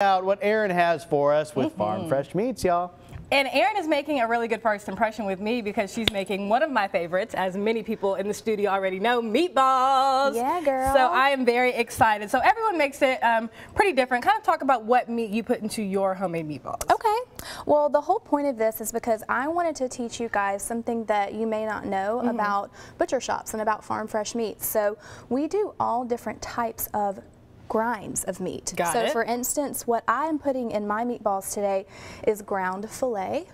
Out what Erin has for us with Farm Fresh Meats, y'all. And Erin is making a really good first impression with me because she's making one of my favorites, as many people in the studio already know, meatballs. Yeah, girl. So I am very excited. So everyone makes it pretty different. Kind of talk about what meat you put into your homemade meatballs. Okay. Well, the whole point of this is because I wanted to teach you guys something that you may not know about butcher shops and about farm fresh meats. So we do all different types of grinds of meat. So for instance, what I'm putting in my meatballs today is ground filet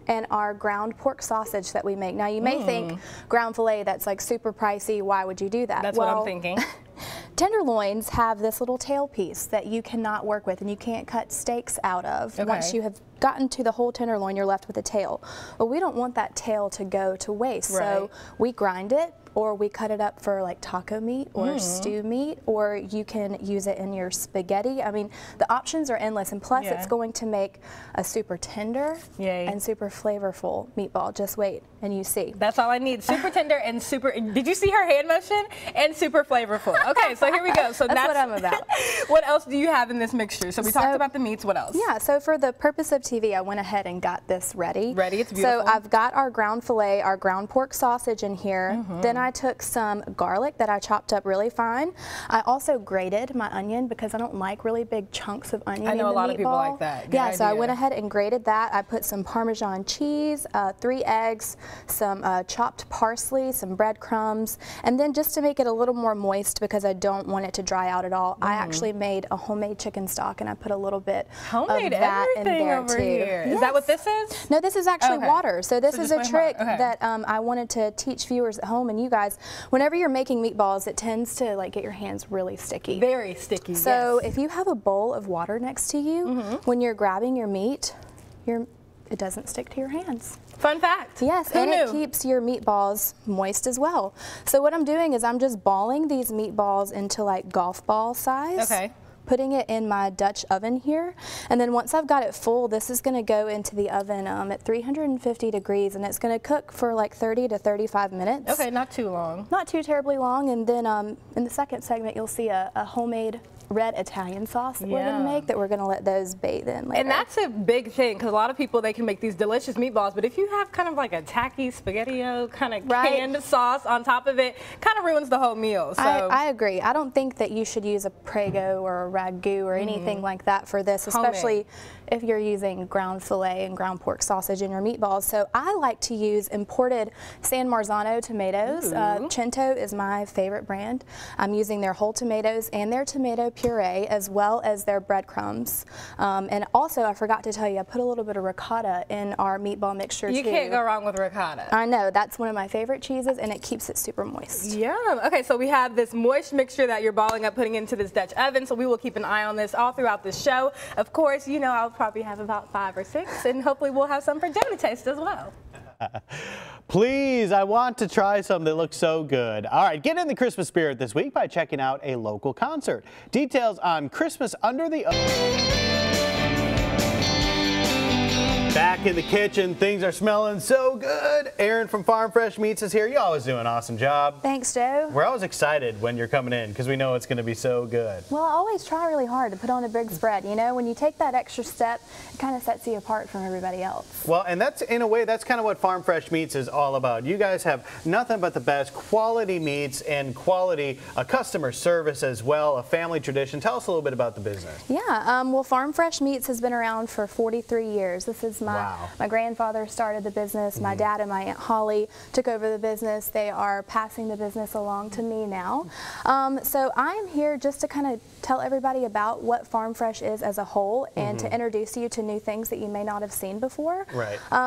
and our ground pork sausage that we make. Now you may think ground filet, that's like super pricey, why would you do that? That's what I'm thinking. Tenderloins have this little tail piece that you cannot work with and you can't cut steaks out of. Once you have gotten to the whole tenderloin, you're left with a tail. But we don't want that tail to go to waste, so we grind it, or we cut it up for like taco meat or stew meat, or you can use it in your spaghetti. I mean, the options are endless, and plus it's going to make a super tender and super flavorful meatball. Just wait and you see. That's all I need, super tender and super, did you see her hand motion? And super flavorful. Okay, so here we go. So that's what I'm about. What else do you have in this mixture? So we talked about the meats, what else? Yeah, so for the purpose of TV, I went ahead and got this ready. It's beautiful. So I've got our ground filet, our ground pork sausage in here. Then I took some garlic that I chopped up really fine. I also grated my onion because I don't like really big chunks of onion. I know in the a lot meatball. of people like that. Good So I idea. went ahead and grated that. I put some Parmesan cheese, 3 eggs, some chopped parsley, some breadcrumbs, and then just to make it a little more moist because I don't want it to dry out at all, I actually made a homemade chicken stock and I put a little bit of that in there over too. Here. Is that what this is? No, this is actually water. So this is a trick that I wanted to teach viewers at home and you guys. Whenever you're making meatballs, it tends to like get your hands really sticky. Very sticky, So if you have a bowl of water next to you, when you're grabbing your meat, it doesn't stick to your hands. Fun fact. Yes, Who knew? It keeps your meatballs moist as well. So what I'm doing is I'm just balling these meatballs into like golf ball size. Putting it in my Dutch oven here, and then once I've got it full, this is going to go into the oven at 350 degrees, and it's going to cook for like 30 to 35 minutes. Okay, not too long. Not too terribly long, and then in the second segment you'll see a homemade red Italian sauce that we're going to make that we're going to let those bathe in later. And that's a big thing because a lot of people, they can make these delicious meatballs, but if you have kind of like a tacky spaghetti-o kind of canned sauce on top of it, kind of ruins the whole meal. So I agree. I don't think that you should use a Prego or a ragu or anything like that for this, especially if you're using ground filet and ground pork sausage in your meatballs. So I like to use imported San Marzano tomatoes. Cento is my favorite brand. I'm using their whole tomatoes and their tomato puree as well as their breadcrumbs. And also, I forgot to tell you, I put a little bit of ricotta in our meatball mixture too. You can't go wrong with ricotta. I know, that's one of my favorite cheeses and it keeps it super moist. Yum. Okay, so we have this moist mixture that you're balling up, putting into this Dutch oven, so we will keep an eye on this all throughout the show. Of course, you know, I'll probably have about 5 or 6, and hopefully we'll have some for Joe to taste as well. Please, I want to try some that look so good. All right, get in the Christmas spirit this week by checking out a local concert. Details on Christmas Under the Oak. Back in the kitchen, things are smelling so good. Erin from Farm Fresh Meats is here. You always do an awesome job. Thanks, Joe. We're always excited when you're coming in because we know it's going to be so good. Well, I always try really hard to put on a big spread. You know, when you take that extra step, it kind of sets you apart from everybody else. Well, and that's, in a way, that's kind of what Farm Fresh Meats is all about. You guys have nothing but the best quality meats and quality customer service as well, a family tradition. Tell us a little bit about the business. Yeah, well, Farm Fresh Meats has been around for 43 years. This is my grandfather started the business. My dad and my Aunt Holly took over the business. They are passing the business along to me now. So I'm here just to kind of tell everybody about what Farm Fresh is as a whole and to introduce you to new things that you may not have seen before.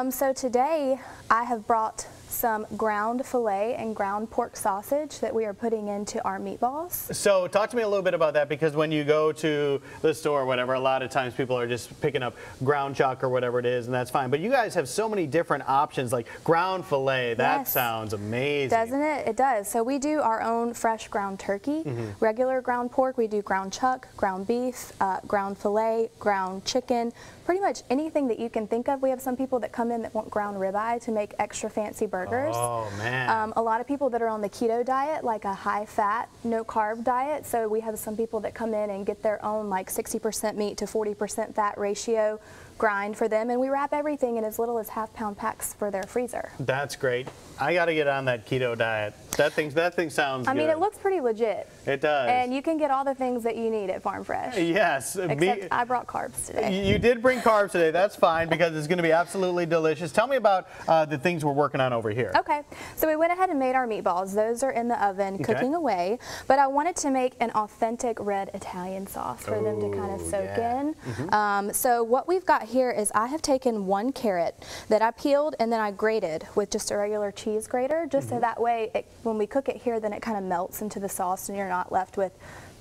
So today I have brought some ground filet and ground pork sausage that we are putting into our meatballs. So talk to me a little bit about that, because when you go to the store or whatever, a lot of times people are just picking up ground chuck or whatever it is, and that's fine. But you guys have so many different options, like ground filet. That sounds amazing. Doesn't it? It does. So we do our own fresh ground turkey, regular ground pork. We do ground ground chuck, ground beef, ground filet, ground chicken, pretty much anything that you can think of. We have some people that come in that want ground ribeye to make extra fancy burgers. Oh, man. A lot of people that are on the keto diet, like a high fat, no carb diet. So we have some people that come in and get their own like 60% meat to 40% fat ratio grind for them, and we wrap everything in as little as half-pound packs for their freezer. That's great. I got to get on that keto diet. That thing sounds good. I mean, it looks pretty legit. It does. And you can get all the things that you need at Farm Fresh. Yes. Except I brought carbs today. You did bring carbs today. That's fine because it's going to be absolutely delicious. Tell me about the things we're working on over here. Okay. So we went ahead and made our meatballs. Those are in the oven cooking away. But I wanted to make an authentic red Italian sauce for them to kind of soak in. So what we've got here is I have taken 1 carrot that I peeled and then I grated with just a regular cheese grater, just so that way when we cook it here, then it kind of melts into the sauce and you're not left with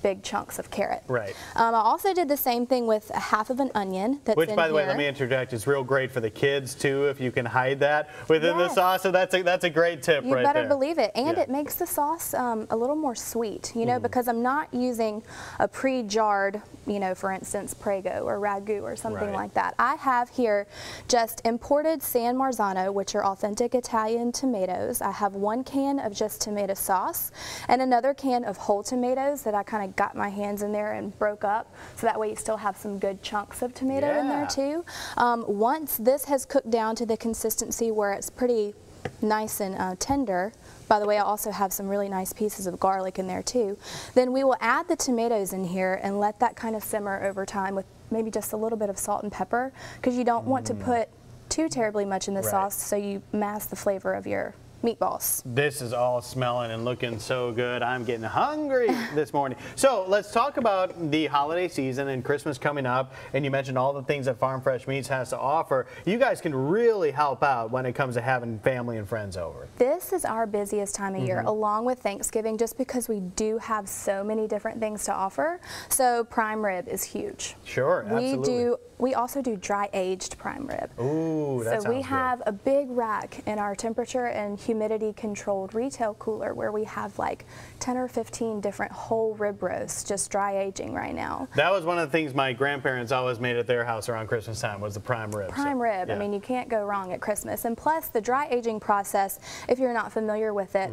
big chunks of carrot. Right. I also did the same thing with half of an onion that's Which, in by the way, here. let me interject, it's real great for the kids too if you can hide that within the sauce. So that's a great tip right there. You better believe it. And it makes the sauce a little more sweet, you know, because I'm not using a pre-jarred, you know, for instance, Prego or Ragu or something like that. I have here just imported San Marzano, which are authentic Italian tomatoes. I have 1 can of just tomato sauce and another can of whole tomatoes that I kind of got my hands in there and broke up, so that way you still have some good chunks of tomato in there too. Once this has cooked down to the consistency where it's pretty nice and tender, by the way, I also have some really nice pieces of garlic in there too, then we will add the tomatoes in here and let that kind of simmer over time with maybe just a little bit of salt and pepper, because you don't want to put too terribly much in the sauce so you mask the flavor of your meatballs. This is all smelling and looking so good. I'm getting hungry this morning. So let's talk about the holiday season and Christmas coming up. And you mentioned all the things that Farm Fresh Meats has to offer. You guys can really help out when it comes to having family and friends over. This is our busiest time of year, along with Thanksgiving, just because we do have so many different things to offer. So prime rib is huge. Sure, absolutely. We also do dry aged prime rib. Ooh, that sounds So we good. have a big rack in our temperature and humidity controlled retail cooler where we have like 10 or 15 different whole rib roasts just dry aging right now. That was one of the things my grandparents always made at their house around Christmas time, was the prime rib. Prime rib, I mean, you can't go wrong at Christmas. And plus the dry aging process, if you're not familiar with it,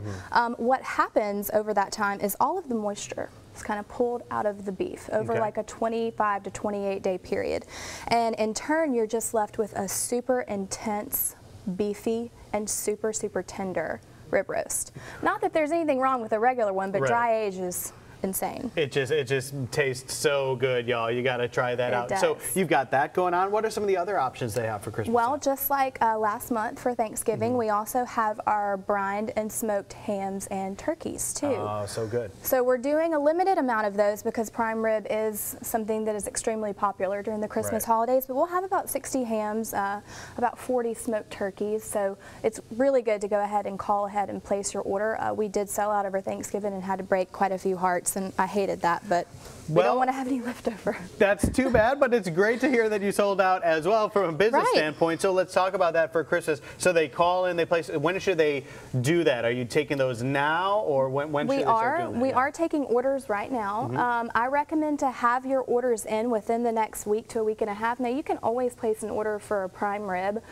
what happens over that time is all of the moisture is kind of pulled out of the beef over like a 25 to 28 day period. And in turn, you're just left with a super intense, beefy, and super, super tender rib roast. Not that there's anything wrong with a regular one, but dry age is insane. It just tastes so good, y'all. You got to try that out. Does. So you've got that going on. What are some of the other options they have for Christmas? Well, just like last month for Thanksgiving, we also have our brined and smoked hams and turkeys too. Oh, so good. So we're doing a limited amount of those because prime rib is something that is extremely popular during the Christmas holidays, but we'll have about 60 hams, about 40 smoked turkeys. So it's really good to go ahead and call ahead and place your order. We did sell out over Thanksgiving and had to break quite a few hearts, and I hated that, but we don't want to have any leftover. That's too bad, but it's great to hear that you sold out as well from a business standpoint. So let's talk about that for Christmas. So they call in, they place. When should they do that? Are you taking those now, or when should they start doing that? We are taking orders right now. I recommend to have your orders in within the next week to a week and a half. Now, you can always place an order for a prime rib.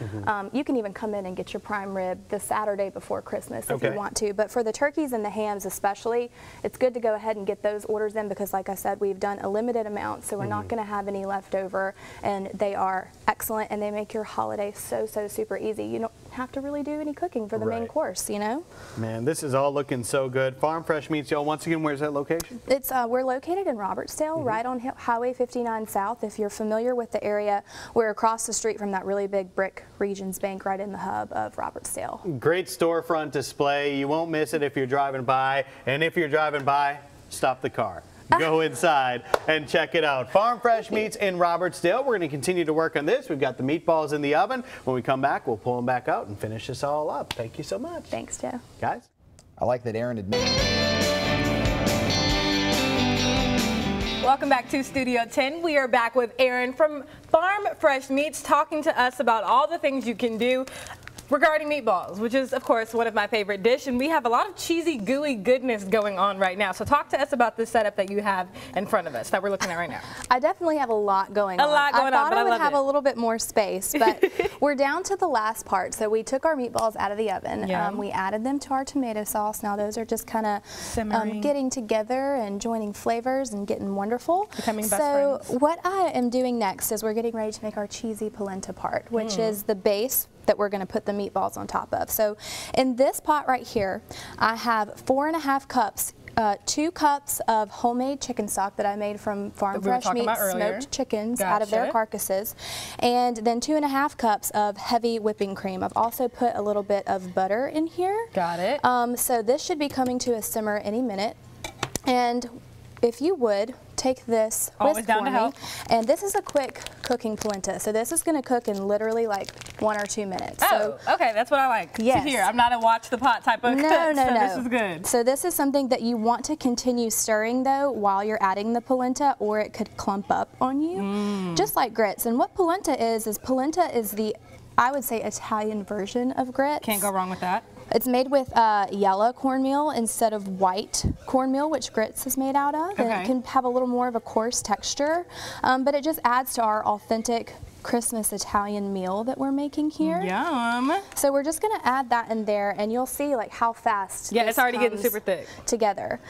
You can even come in and get your prime rib the Saturday before Christmas if you want to. But for the turkeys and the hams especially, it's good to go ahead and get those orders in because, like I said, we've done a limited amount, so we're not going to have any left over, and they are excellent, and they make your holiday so super easy. You don't have to really do any cooking for the main course, you know? Man, this is all looking so good. Farm Fresh Meats, y'all. Once again, where's that location? It's we're located in Robertsdale, right on Highway 59 South. If you're familiar with the area, we're across the street from that really big brick Regions Bank right in the hub of Robertsdale. Great storefront display. You won't miss it if you're driving by, and if you're driving by, stop the car. Go inside and check it out. Farm Fresh Meats in Robertsdale. We're going to continue to work on this. We've got the meatballs in the oven. When we come back, we'll pull them back out and finish this all up. Thank you so much. Thanks, Joe. Guys? I like that Aaron admitted. Welcome back to Studio 10. We are back with Aaron from Farm Fresh Meats talking to us about all the things you can do regarding meatballs, which is, of course, one of my favorite dishes, and we have a lot of cheesy, gooey goodness going on right now. So talk to us about this setup that you have in front of us that we're looking at right now. I definitely have a lot going on. I thought I would have a little bit more space, but we're down to the last part. So we took our meatballs out of the oven. We added them to our tomato sauce. Now those are just kind of getting together and joining flavors and getting wonderful. Becoming best friends. So what I am doing next is we're getting ready to make our cheesy polenta part, which is the base that we're going to put the meatballs on top of. So in this pot right here, I have 4.5 cups, 2 cups of homemade chicken stock that I made from Farm Fresh Meats smoked chickens out of their carcasses, and then 2.5 cups of heavy whipping cream. I've also put a little bit of butter in here. Got it. So this should be coming to a simmer any minute, and if you would take this whisk for me, and this is a quick cooking polenta, so this is going to cook in literally like 1 or 2 minutes. Oh, so, okay, that's what I like to hear. I'm not a watch the pot type of cook, so this is good. So this is something that you want to continue stirring though while you're adding the polenta, or it could clump up on you, just like grits. And what polenta is polenta is the, I would say, Italian version of grits. Can't go wrong with that. It's made with yellow cornmeal instead of white cornmeal, which grits is made out of. And it can have a little more of a coarse texture, but it just adds to our authentic Christmas Italian meal that we're making here. Yum. So we're just going to add that in there, and you'll see like how fast it's already getting super thick together.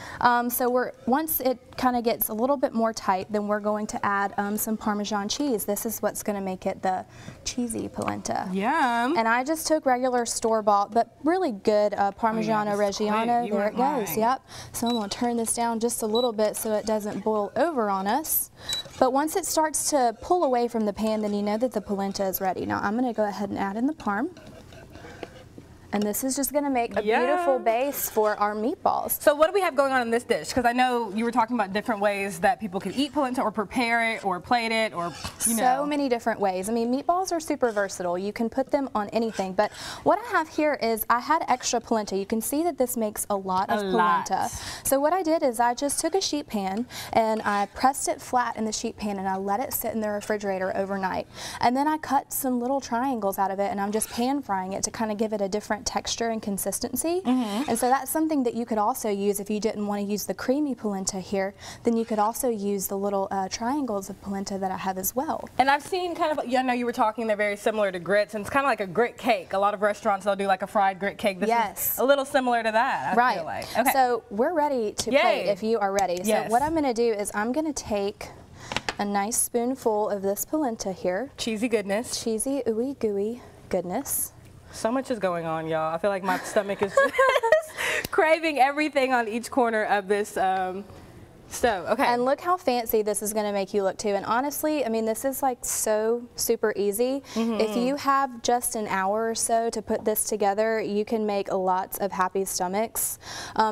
So once it kind of gets a little bit more tight, then we're going to add some Parmesan cheese. This is what's going to make it the cheesy polenta. Yum. And I just took regular store-bought but really good Parmigiano Reggiano. There it goes. Yep. So I'm going to turn this down just a little bit so it doesn't boil over on us. But once it starts to pull away from the pan, then you know that the polenta is ready. Now I'm going to go ahead and add in the parm. And this is just going to make a beautiful base for our meatballs. So what do we have going on in this dish? Because I know you were talking about different ways that people can eat polenta or prepare it or plate it, or, you know. So many different ways. I mean, meatballs are super versatile. You can put them on anything. But what I have here is I had extra polenta. You can see that this makes a lot of polenta. So what I did is I just took a sheet pan and I pressed it flat in the sheet pan and I let it sit in the refrigerator overnight. And then I cut some little triangles out of it, and I'm just pan frying it to kind of give it a different texture and consistency. And so that's something that you could also use if you didn't want to use the creamy polenta here. Then you could also use the little triangles of polenta that I have as well. And I've seen kind of, I know you were talking, they're very similar to grits, and it's kind of like a grit cake. A lot of restaurants, they'll do like a fried grit cake. This is a little similar to that, I feel like. Okay. So we're ready to plate if you are ready. So what I'm going to do is I'm going to take a nice spoonful of this polenta here. Cheesy goodness. Cheesy, ooey gooey goodness. So much is going on, y'all. I feel like my stomach is craving everything on each corner of this stove. Okay. And look how fancy this is going to make you look too. And honestly, I mean, this is like so super easy. If you have just an hour or so to put this together, you can make lots of happy stomachs.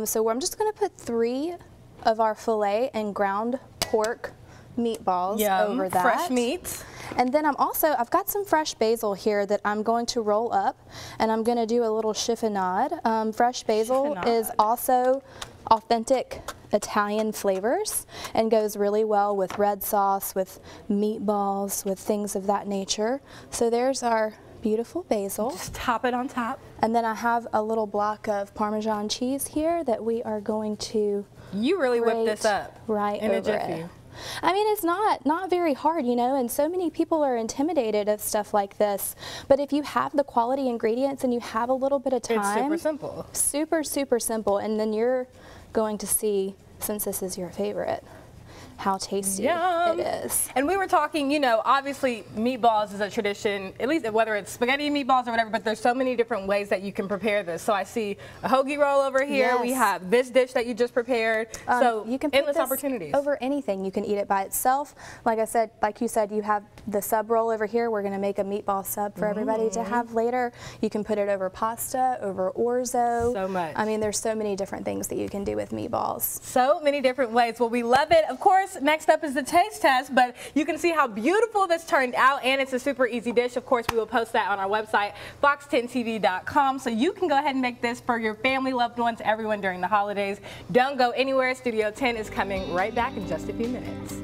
So I'm just going to put 3 of our filet and ground pork meatballs over that. Fresh meats. And then I've got some fresh basil here that I'm going to roll up, and I'm going to do a little chiffonade. Fresh basil is also authentic Italian flavors and goes really well with red sauce, with meatballs, with things of that nature. So there's our beautiful basil. Just top it on top. And then I have a little block of Parmesan cheese here that we are going to You really whipped this up in a jiffy. I mean, it's not very hard, you know, and so many people are intimidated of stuff like this. But if you have the quality ingredients and you have a little bit of time, it's super simple. Super, super simple. And then you're going to see, since this is your favorite, how tasty it is. And we were talking, you know, obviously meatballs is a tradition, at least whether it's spaghetti meatballs or whatever, but there's so many different ways that you can prepare this. So I see a hoagie roll over here. We have this dish that you just prepared. So you can endless put this opportunities. Over anything. You can eat it by itself. Like I said, like you said, you have the sub roll over here. We're going to make a meatball sub for everybody to have later. You can put it over pasta, over orzo. So much. I mean, there's so many different things that you can do with meatballs. So many different ways. Well, we love it. Of course, next up is the taste test, but you can see how beautiful this turned out, and it's a super easy dish. Of course, we will post that on our website, fox10tv.com, so you can go ahead and make this for your family, loved ones, everyone during the holidays. Don't go anywhere. Studio 10 is coming right back in just a few minutes.